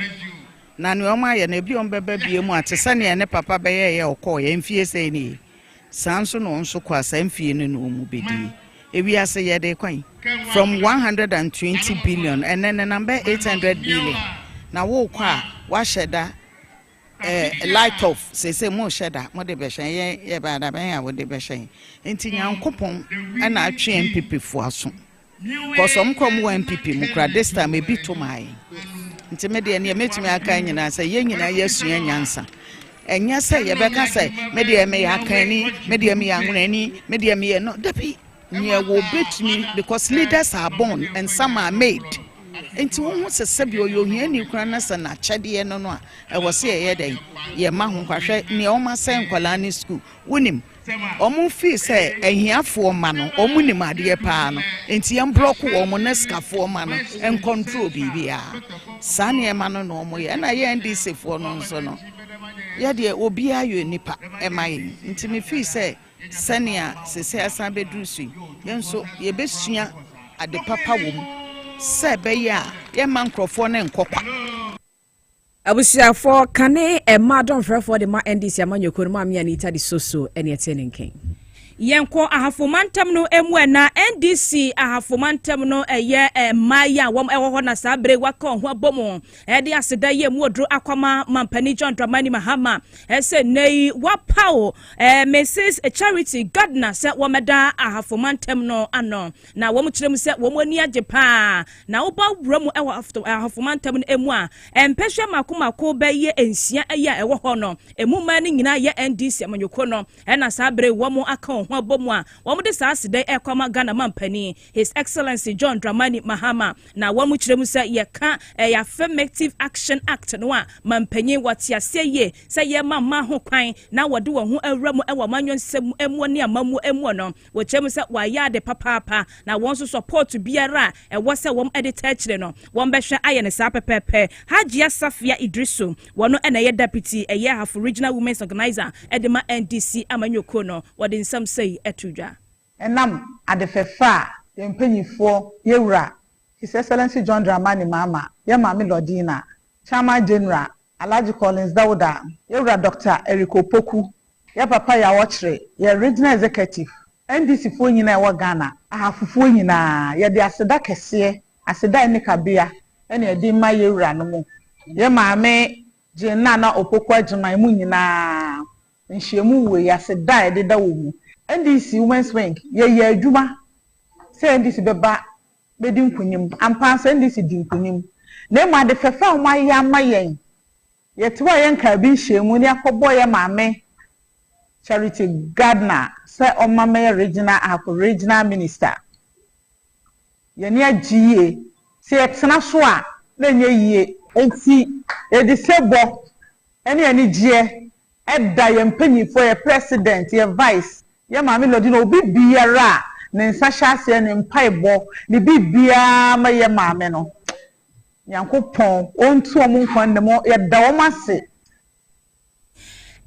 na ne oma ye na bi on beba bie mu atesa ne ne papa be ye okọ ye mfie se ni sanso no nso kwa sa mfie no no mu bedi ewi ase ye de kwan from 120 billion and then the number 800 billion na wo kwa wa sheda light off say mo sheda mo de be hyen ye ba da ben ya wo de be hyen enti nyankopon na atwe MPP fo aso because some come one MPP mukra this time e bit to my intimate ne metimi aka nyina say ye nyina yesua nyansa enya say ye beka say me de me akani me de me anwunani me de me no dabi nye wo betimi because leaders are born and some are made enti wo hu sesebi oyo hia ni kura na sa na chede no no a e wo se ye den ye ma ho kwahwe ne o ma say nkwala ni school wonim omu fi say ehiafo ma no omu ni made pa no enti yem block wo mo neskafo ma no en control bibia sane e ma no no mo ye na ye ndc fo no nso no ye de obi ayo nipa e ma ye enti me fi say sania sese asan bedrusu yenso ye besua ade papa wom se be ya ye mankrofo na nkokwa abusiafo kane ma don frefo de ma NDC amanyoko no ma mi anita di soso ene etenenken yenko ahafomantam no emu na NDC ahafomantam no eye maya wom ewo na sabre wakon ho abomo de aseda ye mu odro akwama mampani John Dramani Mahama ese nei wapao Mrs Charity Gardner se womeda ahafomantam no ano na wom kirem se wom ani ajepa na wo ba wuramu ewo ahafomantam no emu a empehwe makomako be ye ensia eye ewo ho no emu ma ni nyina ye NDC amanyoko no na sabre wom akon ho bomwa womude saaside ekwama Ghana mampani His Excellency John Dramani Mahama na womu kiremu se yeka Affirmative Action Act no a mampani watiase ye se ye mama ho kwan na wode wo ho awramu ewa manwonsem emu ne amamu emu no wo kiremu se waya de papa na wonso support biara ewo se wom editor kire no won behwe aye ne sa pepepe Hajia Safia Idrisu wono ene ye deputy eye half regional women's organizer edema NDC amanyoko no wode nsam say etuja enam adefefa yempanyifo yewura His Excellency John Dramani Mahama ye mami Lodina Chairman General Alhaji Collins Dauda yewura Dr. Eriko Poku ye papa ya wochre ye regional executive NDC fo nyina e wo Ghana ahafufo nyina ye de aseda kese aseda ene kabia ene e di ma yewura no mu ye mami Jenna na Opoku agema mu nyina nhyiemu we aseda e de da wo mu NDC Women's Wing ye adwuma say NDC beba bedi nkunim ampa say NDC di nkunim na ma de fefa o maye amayen ye tewa ye nka bi hyemu ni akobo ye maame Charity Gardner say o mama regional minister ye ne agie say etena so a na nye yie enti e de sebo ene ani gie edda ye mpanyifo ye president ye vice ye mami lodi no obi biara ne nsahase ne mpaebo ne bibia ma ye mami no yankopon ontu omu nkwan ne mo ye da wo mase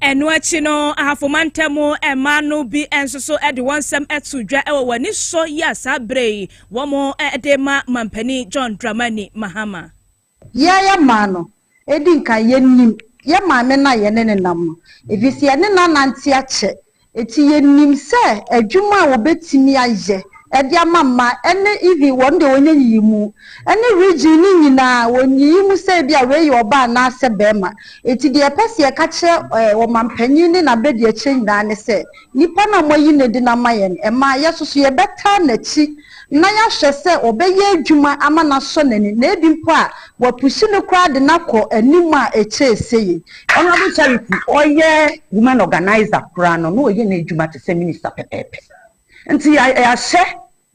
enu achi no ahafomantamu emanu bi ensoso ede wonsem etudwa ewo wani so ya sabre womo edema mampani John Dramani Mahama ya mano edi nka yenim ye mami na ye ne nam efisi ye ne na nanti ache eti yenim se adwuma wo betimi aye edi amama ene ivi wonde wonye yimu ene region ni nyina wonyimu se bia we yoba na se bema eti de pese e ka kire wo mampanyi ni na bedi e chenna ne se nipa na moyi ne di na mayen e ma yesoso ye beta na chi na ya hwe se obeye adwuma ama na so nani na edi mpo a wapushi no kwa de na ko anim a eche eseye Honorable Charity oye women organizer kra no no oye na adwuma te se minister pepepe nti ya hye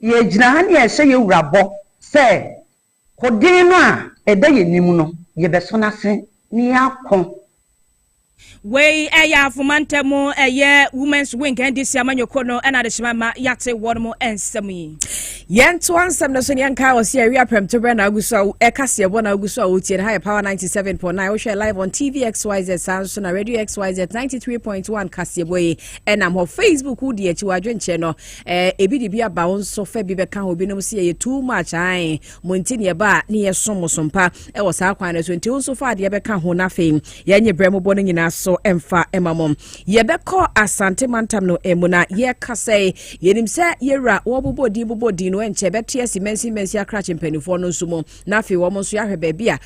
ye gina ha ne ye hye ye wurabo se kodin no a eda ye nim no yebeso na se ni akon we eya fumantemu eye women's wing and this amanyoko no na de shima yate wonmo ensemi yento ansem no so ne nka wo se area prem to brand aguso e Kasiebo na aguso o tie high power 97.9 we share live on TV XYZ Sounds na radio XYZ 93.1 Kasiebo e na mo Facebook wo die chi wadwe nche no ebi di bia ba won so fa bi be ka ho bi no se ye too much ai monti ne ba ne ye somosompa e wo sa kwan so nti won so fa de be ka ho na fe ye nye brem bo no nyina so emfa emamom ye be ko asante mantam no emuna ye kase yenim se yera wo bobodi no enche betia simensi akrache mpanifo no nsumo na afi wo mo so yahwe ba bia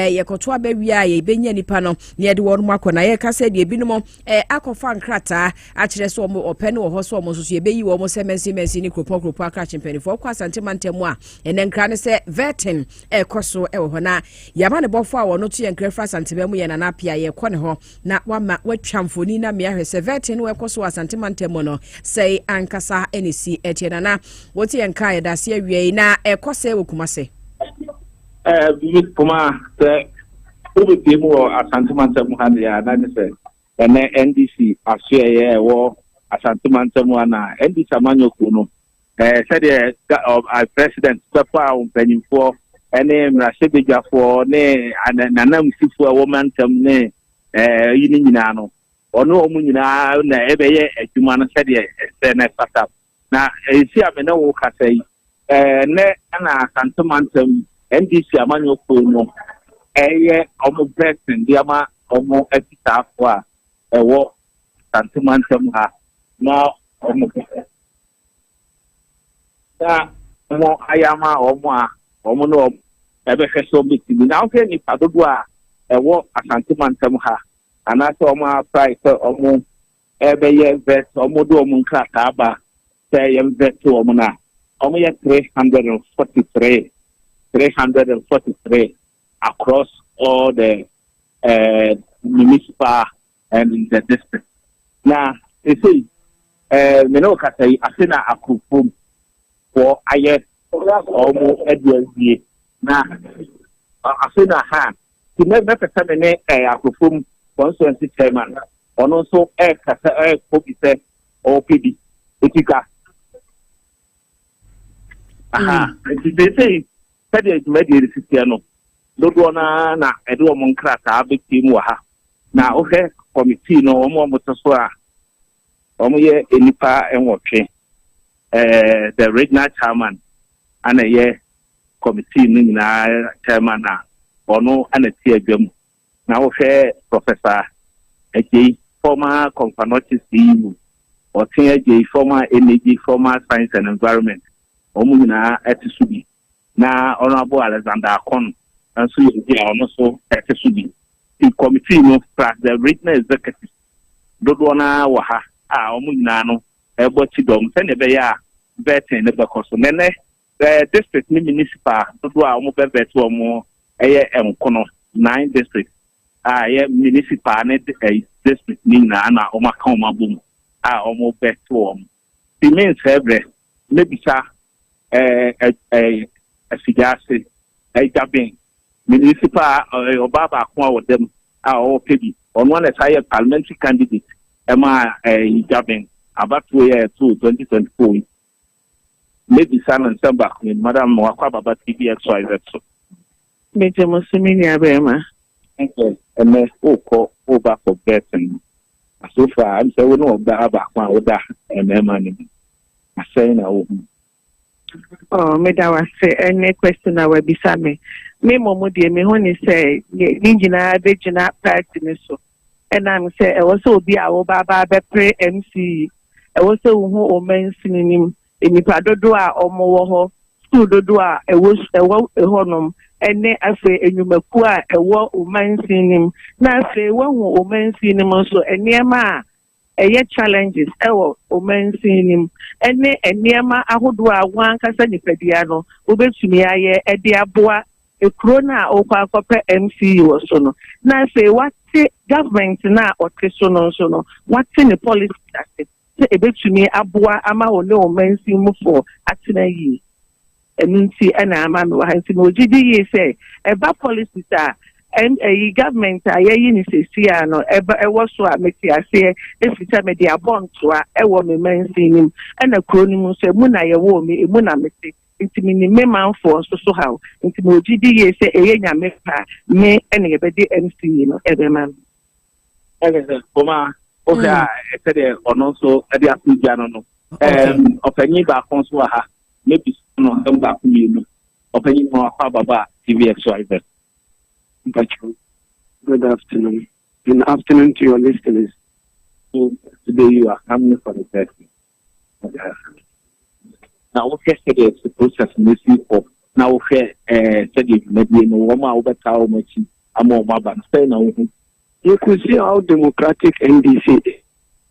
ye koto abawia ye benya nipa no ne ye de wo no akona ye kase de ebinom akofa nkrata a kire so mo opene wo ho so mo so ye beyi wo mo semensi ni kropo akrache mpanifo kwa asante mantam a ene nkra ne se vetin koso wo ho na yaba ne bofo a wo no to ye nkra asante ba mu ye na na pia ye kɔ ne ho na wama watwamfoni na me ahwe se vetin we koso asante mantam no sei ankasa enesi etiena na woti enka ya da se awie na ekose wokumase bi kuma se obi temu asante mantam ha ya na se ene NDC asue ye wo asante mantam na NDC amanyoko no said the president papa umpanyimfo ene mrasebejafo ne nanam sifo a woman tam ne yini nyina no ono omu nyina na ebeye adwuma no said the na sata na esi amena wo kasai ne na santomantam NDC amanyoko no eye omu president diama omu epitafo a ewo santomantam ha na omu na mo ayama omo no ebe feso bitimi na oke ni padodo a ewo asante mantam ha anase omo price omo ebe ye vet omo do omo nkrata aba say ye vet omo na omo ye 343 across all the municipal and the district na ese me no kasai asena akufum for aye omo edie na asena ha ti me pesa me akofom constituency chairman ono so kasa kopise OPD etika aha they say said me dey resist no dodo na edo omo nkrata abetimu ha na ohe committee no omo motoso a omo ye enipa enwotwe the regional chairman and a year committee na chairman na ono ana tie adwam na wo hwe professor AJ former Constituency CEO or AJ former energy former science and environment omu na etisubi na honorable Alexander Akon and so you ono so etisubi the committee no plus the regional executive dodo na wa ha omu na no ebo chidom se ne be ya vetting ne bekoso nene the district ni municipal dodo a omo be vet omo eye enkono 9 district ye municipal ne district ni na omo aka omo bom omo vet omo the means every maybe sa asigase jabin municipal obaba akwa wodem o pebi ono na say parliamentary candidate ema jabin about 2 years to 2024 maybe San and Samba in Madam Wakaba TV XYZ. Major Muslimini Abema. Okay. And then over for betting. So far, I'm saying no about Oda and money. I say no. Oh, Medawa say any question I will be Sammy. Me Momodi, me honey say, Ninjina, Vegina, Party, and I'm say, I also be our Baba pre MC. I also who men singing enipa dodo a omo wo ho school dodo a ewo ehonom ene afi enyumaku a ewo omansinim na afi wo omansinim so enema a eye challenges ewo omansinim ene enema ahodo a wan kasa nipadua no obetumi aye ede aboa ekro na okwa akopɛ MC wo so no na afi wate government na oteso no so no wate ne policy ase ebetumi aboa ama ole omansi mu for atena yi enunti ana ama me wa hansi no gidi yi say eba policies a and a government I in CCA no was so I make I say if you tell me they are born to a woman him and a chronim say Muna ya wo me Muna me intimini me man for so how intimo GD say a yenya me pa me any bedi MC no everyman. Koma okay said on also at the African no opinion back on so ha maybe no come back me opinion more baba TVXYZ. Good afternoon. Good afternoon to your listeners. So today you are coming for the test. Now, okay, the process missing of now, okay, study maybe no woman over how much I'm on my band. You could see how democratic NDC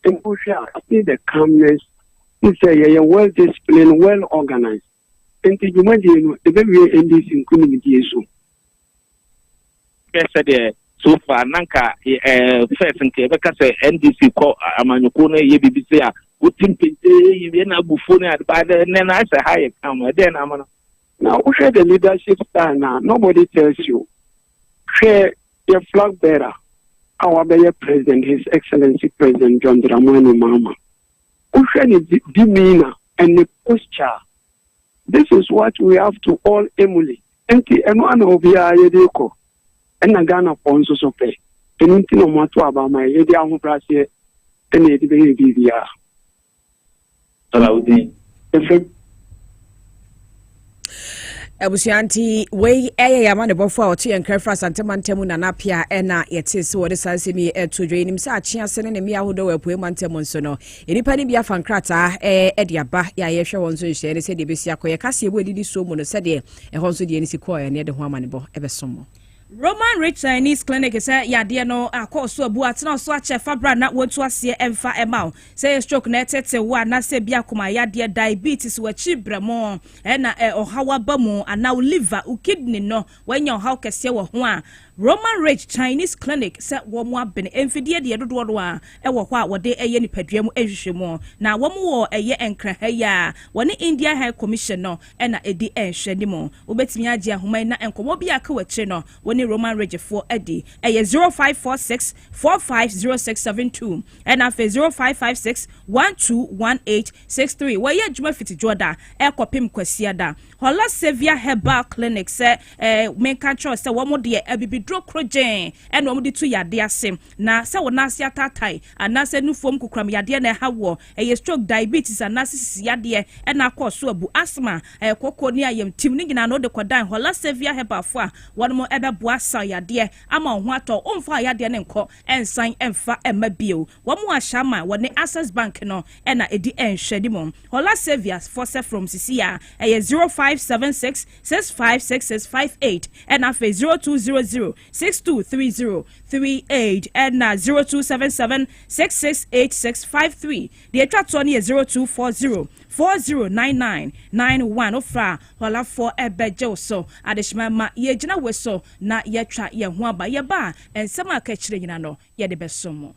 and I see the calmness. It's a well disciplined, well organized. And you imagine the very NDC in community. So far, Nanka, first and because NDC call Amanyukuna, BBC, good thing, even a buffon by the then I say, hi, come then I'm now, who share the leadership style now? Nobody tells you. Share your flag bearer, our better president, His Excellency President John Dramani Mahama. Who share the demeanor and the posture? This is what we have to all emulate. And one of you and a Ghana Ponzo so pay. Anything on what about my lady on Brassier and the baby. Abusianti we yamane bofo a otu enkrefra santemantemu na napia na yete se wode sansemi to dwenim sa achia sene ne mi ahodo we poe mantemu nso no enipa ni bia fankrata de aba ya yehwe wonso nhye ne se de besi akoye Kasiebo edidi so mu no se de ehonso de enisi koye ne de ho amane bo ebesomo Roman Rich Chinese Clinic say yade no akoso abu atena so ache fabra na wontu ase emfa emao say stroke na tete wa na se bia koma yade diabetes wa chibramo na ohawa bamu ana liver u kidney no wanya ohaw kese wo ho a Roman Rich Chinese Clinic say wo mu abene emfidie de dodo do a wo ho a wode eye nipadua mu ehwehwemu na wo mu wo eye enkrahaya woni India High Commission no na edi enhwani mu obetimi age ahoman na enkomo bia ka wache no Roman Reg for Eddie, a 0546 450672 and after 0556 121863. Where you Juma Fiti Joda, Ekopim Kwesiada. Hola Severe Herbal Clinic say, make control say one more dear Ebibi Dro Crojen and one more 2 ya dear sim. Na sa wanasia tatai, and nasa new form kukram yadia ne hawo, a stroke diabetes and nasis yadia, and of course so asthma, a coconia yam timning and another quadan. Hola Severe Herbal for one more ever boasa yadia, ama wato umfa yadia nenko, and sign and fa and mabio. One more shama, when the access bank no, and a edi and shedimon. Hola Severe for from Cecilia, a 0576 656658 and after 0200 623038 and 0277 668653. The attract on is 0240 409991 ofra hola for ebejo so adeshima ma ye jina weso na ye twa ye ho aba ye ba ensema ka kire nyina no ye de besomo.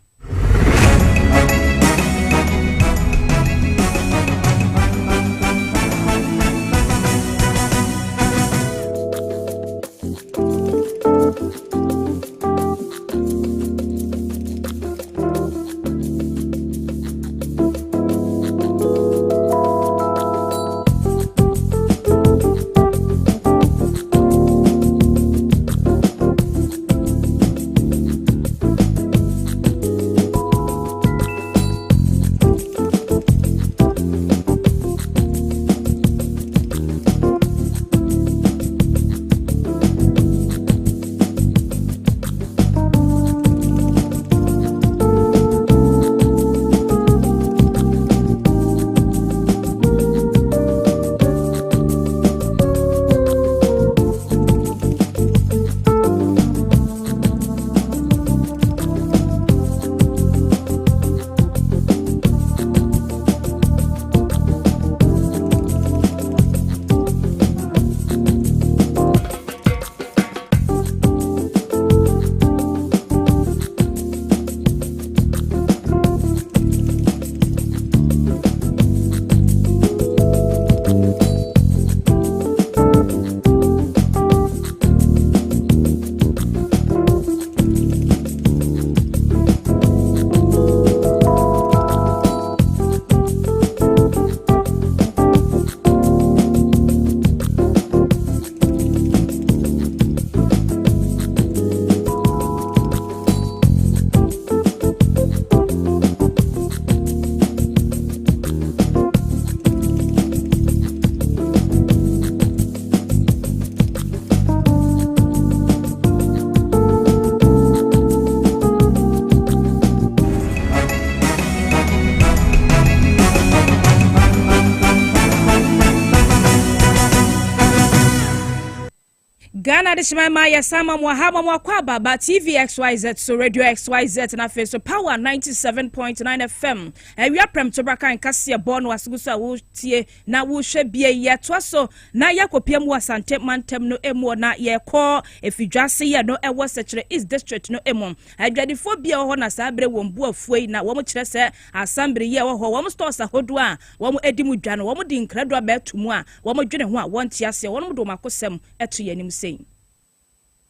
Ghana de shima ya sama mwahama mwakwaba ba TV XYZ so Radio XYZ na face so Power 97.9 FM. Ewia prem to braka Kasiebo no asuguso a wo tie na wo hwe bie ye to so na yakopiem wasante mantem no emu na ye ko efidwase ye no ewo sechere East District no emu. Adwadifo bia ho na sabre wombu afuei na wo mo kire se assembly ye wo ho wo mo stores ahodo a wo mo edi mu dwa no wo mo di nkradwa ba tumu a wo mo dwene ho a won tiase wo mo do makosem eto ye nim sei.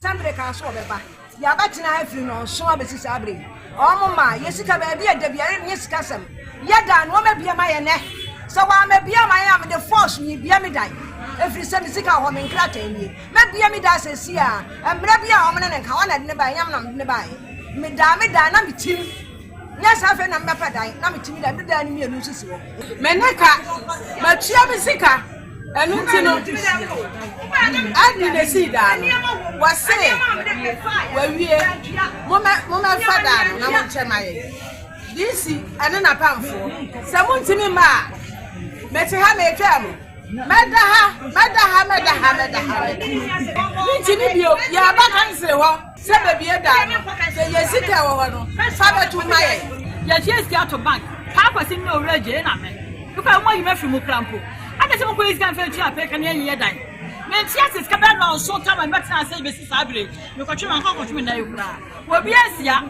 Sambre ka so beba ya batina afiri no so abesi sabre omuma yesika ba bia da bia ne yesika sam ya da no ma bia ma ye ne so wa ma bia ma ya me the force ni bia me dai afiri se sika ho me nkrata ni ma bia me da sesi a emra bia o me ne ka wana ne ba yam na ne ba me da na me tim nya sa fe na me pa dai na me tim da me da ni me enu sisi wo me ne ka ma tua me sika enu ti no adi de si da wase wawie mo fada no na mo chemaye disi ane na pamfo se mo ntimi ma meti ha me twam meda ha ntimi bio ya ba kan se ho se be bie da no se yesika wo ho no fa betu maye ya cheski to bank pa kwasi mi oreje na me duka mo yi mefi mu krampo ade se mo ko iskan fe tua pe kan ye dan men tiasis ka ba no so ta ma betina se be si sabre me ko twema ko twema na yura wo bi asia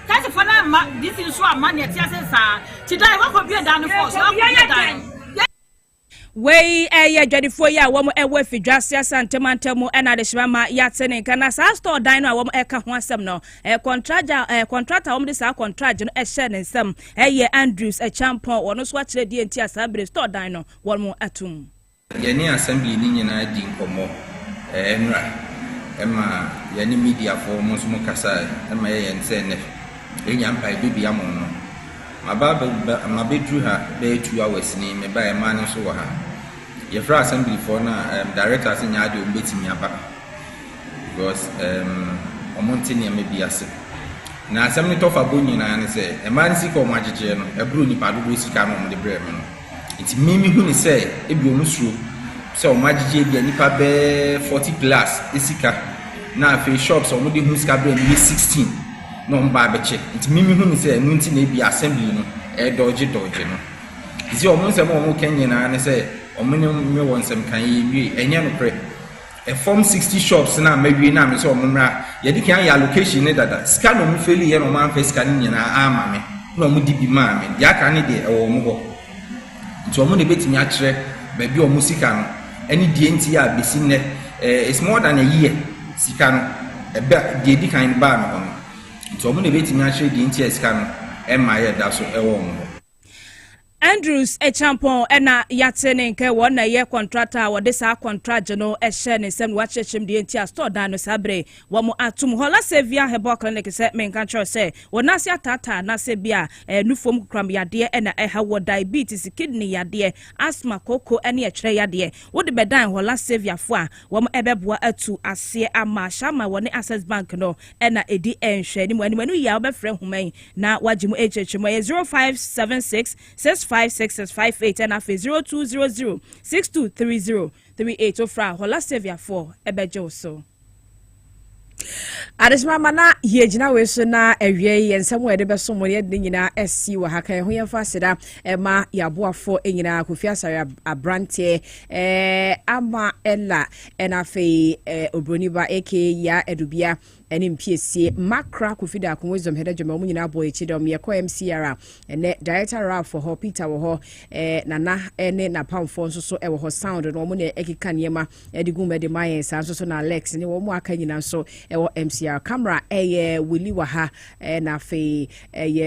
kasi fona ma disi so ama ne tiasis sa ti dai ko bi dan no force ko bi dan Wei eye dwadifo ya wo mo ewo afidwase asantemantem ena de shima ya tene kana sa store dan no wo mo eka ho asem no contractor wo mo de sa contract no ehye ne nsem eye Andrews champon wono so akire die nti asabre store dan no wo mo atum yeni assembly ni nyina di nkomo enra ema yeni media for mo so mo kasa ema ye nse ne enya mpa bibi amo no mabedru ha be 2 hours ni me ba e ma ne so wo ha ye fra assembly for na director se nya ade o betimi aba because omonti ne me biase na assembly to fa bonyi na ne se e ma nsi ko mo agege no e bru ni pa do sika no mo de bre me no iti mimi hu ni se e bi o musuro se o ma agege bia nipa be 40 plus esika na fe shops o mo de hu sika bre ni 16 no mba beche nti mimi hu ni se enu nti na bi assembly no e doje no isi o mo se mo kenye na ne se o mo me won sem kan yi enye no pre e form 60 shops na mawie na me se o mo mra ye di kan ya location ne dada ska no mi feli ye no man fe ska ni na ama me no mo di bi ma me ya kan ni de e wo mo ho nti o mo ne betimi a kire ba bi o mo sika no eni die nti ya besi ne it's more than a year sika no e ba die di kan ba no so mo ne betimi a hwe di nti esika no e ma ye da so e wo mo Andrews champon ena yatene nke wo na ye contractor wo de sa contract no ehye ne sem wa chechim de nti a store dan no sabre wo mo atum hola sevia hebo clinic se men kan tro se wo na se atata na se bia nufom kram yade ena eha wo diabetes kidney yade asthma koko ene e kire yade wo de bedan hola sevia fo a wo mo ebeboa atu ase ama shama wo ne access bank no ena edi enhwe ni mo ani ya wo be frɛ human na wajimu hhmo 0576 5658 and afi 0200 623038 ofra hola sevia 4 ebejo so Adesma mana yejina we so na ewie yensem we de beso mo ye nyina esi wa haka ho yemfa seda ema yaboafo enyina kofiasare abrante ama ella enafe obroniba aka ya edubia eni mpiesie makra kofida akonwezom heda dwema mo nyina boy chidom ye ko MCR ene director ra for ho Peter wo ho nana ene na pamfo nso so e wo ho sound no mo ne ekika niema edigu mede mayen sa nso so na Alex ne wo mo aka nyina nso e wo MCR camera Willy wa ha na fe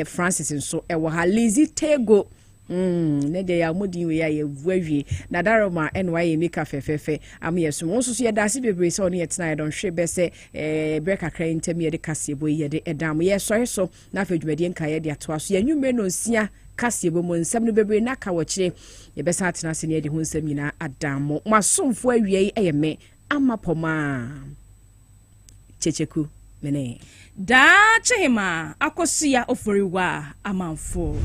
Francis nso e wo ha Lazy Tego ne de ya modi we ya ye vuawie na daroma NY make fefefe am yeso mo so ye dase bebre se oni yetena don hwe be se break akra ntem ye de Kasiebo ye de edam ye so na fe dwumade nka ye de ato aso ye nwumre no nsia Kasiebo mo nsem no bebre na ka wo kire ye be sa atena se ne de ho nsem nyina adam masomfo awie ye me amapoma checheku mene da chehima akosia oforiwa amanfo